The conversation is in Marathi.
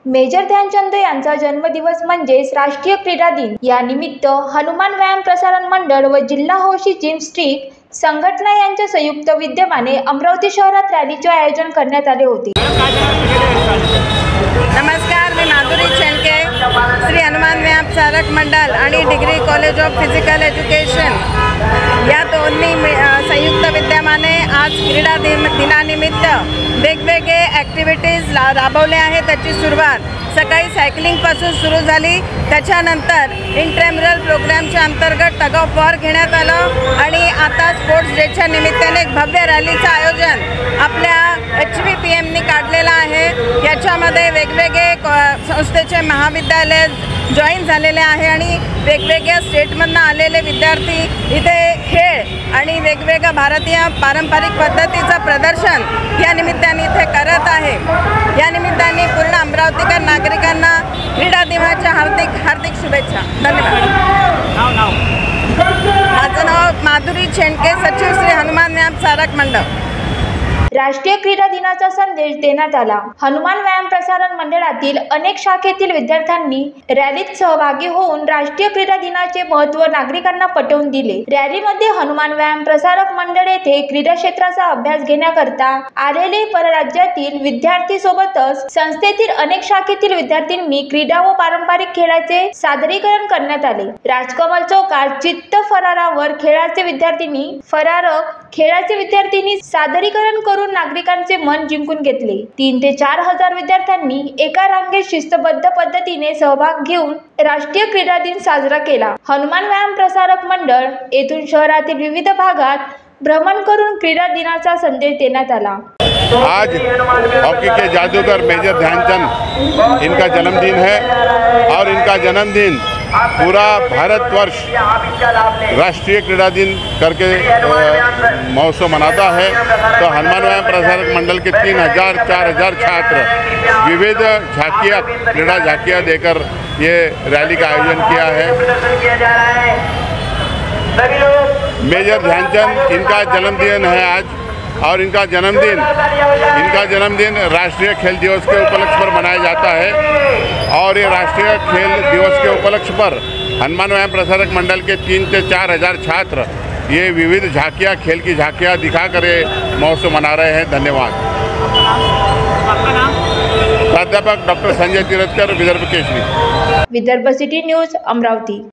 मेजर ध्यानचंद यांचा जन्मदिवस म्हणजेच राष्ट्रीय क्रीडा दिन। या निमित्त हनुमान व्यायाम प्रसारण मंडळ व जिल्हा हौशी जिम्नॅस्टिक संघटना यांच्या संयुक्त विद्यमाने अमरावती शहरात रॅलीचे आयोजन करण्यात आले होते। नमस्कार, मी माधुरी चेंडके, श्री हनुमान व्यायाम प्रसारक मंडळ आणि degree college of physical education या दोन्ही संयुक्त विद्यमाने आज क्रीडा दिनानिमित्त वेगवेगळे ॲक्टिव्हिटीज राबवले आहेत। त्याची सुरुवात सकाळी सायकलिंगपासून सुरू झाली, त्याच्यानंतर इंट्राम्युरल प्रोग्रामच्या अंतर्गत टग ऑफ वॉर घेण्यात आलं आणि आता स्पोर्ट्स डेच्या निमित्ताने एक भव्य रॅलीचं आयोजन आपल्या HVPMनी काढलेलं आहे। याच्यामध्ये वेगवेगळे संस्थेचे महाविद्यालय जॉईन झालेले आहे आणि वेगवेगळ्या स्टेटमधून आलेले विद्यार्थी इथे खेळ आणि वेगवेगळ्या भारतीय पारंपरिक पद्धतीचं प्रदर्शन या निमित्ताने इथे करत आहे। या निमित्ताने पूर्ण अमरावतीकर नागरिकांना क्रीडा दिनाच्या हार्दिक शुभेच्छा। धन्यवाद। माझं नाव माधुरी चेंडके, सचिव श्री हनुमान व्यायाम प्रसारक मंडळ। राष्ट्रीय क्रीडा दिनाचा संदेश देण्यात आला। हनुमान व्यायाम प्रसारण मंडळातील अनेक शाखेतील विद्यार्थ्यांनी रॅलीत सहभागी होऊन राष्ट्रीय क्रीडा दिनाचे महत्त्व नागरिकांना पटवून दिले। रॅलीमध्ये हनुमान व्यायाम प्रसारक मंडळ येथे क्रीडा क्षेत्राचा अभ्यास घेण्याकरता आलेले परराज्यातील विद्यार्थी सोबतच संस्थेतील अनेक शाखेतील विद्यार्थ्यांनी क्रीडा व पारंपरिक खेळाचे सादरीकरण करण्यात आले। राजकमल चौकात चित्त फरारावर खेळाचे विद्यार्थ्यांनी सादरीकरण करून नागरिकांचे मन जिंकून घेतले। 3 ते 4 हजार विद्यार्थ्यांनी एका रांगेत शिस्तबद्ध पद्धतीने सहभाग घेऊन राष्ट्रीय क्रीडा दिन साजरा केला। हनुमान व्यायाम प्रसारक मंडळ येथून शहरातील विविध भागात भ्रमण करून क्रीडा दिनाचा संदेश देण्यात आला। आज हॉकी के जादूगर मेजर ध्यानचंद इनका जन्मदिन है और इनका जन्मदिन पूरा भारतवर्ष राष्ट्रीय क्रीड़ा दिन करके महोत्सव मनाता है। तो हनुमान व्यायाम प्रसारक मंडल के 3000-4000 छात्र विविध झांकियाँ क्रीड़ा झांकियाँ देकर ये रैली का आयोजन किया है। मेजर ध्यानचंद इनका जन्मदिन है आज और इनका जन्मदिन राष्ट्रीय खेल दिवस के उपलक्ष्य पर मनाया जाता है और ये राष्ट्रीय खेल दिवस के उपलक्ष्य पर हनुमान व्यायाम प्रसारक मंडल के 3 से 4 हजार छात्र ये विविध झांकियाँ खेल की झांकियाँ दिखाकर ये महोत्सव मना रहे हैं। धन्यवाद। प्राध्यापक डॉक्टर संजय तिरथकर, विदर्भ केसरी, विदर्भ सिटी न्यूज, अमरावती।